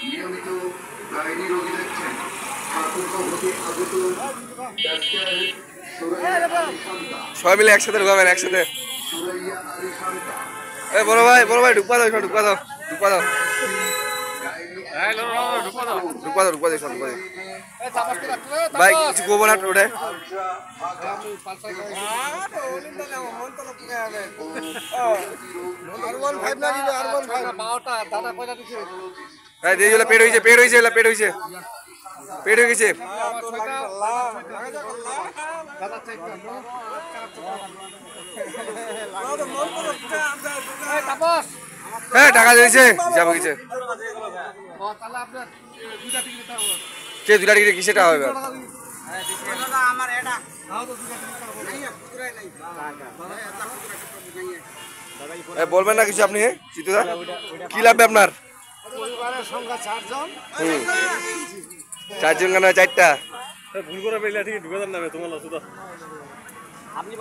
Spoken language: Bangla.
নিয়মিত গাইনি রোগী দেখছেন সবাই মিলে একসাথে ঢুকাবেন একসাথে। বড় ভাই ঢুকবা দাও ঢুকবা দাও ঢুকবা দাও ঢুকবা দাও সব ভাই কিছু করবো না ওটাই। পেট হয়েছে পেট হয়েছে পেট হয়েছে পেট হয়ে গেছে। হ্যাঁ টাকা দিয়েছে যাবো কিছু কে দুটা টিকিট কিসে টাকা হবে বলবেন না কিছু আপনি চিত্তদা কি লাগবে আপনার? চারজন কেন চারটা ভুল করে পেলে ঠিক ঢুকে যান না তোমার আপনি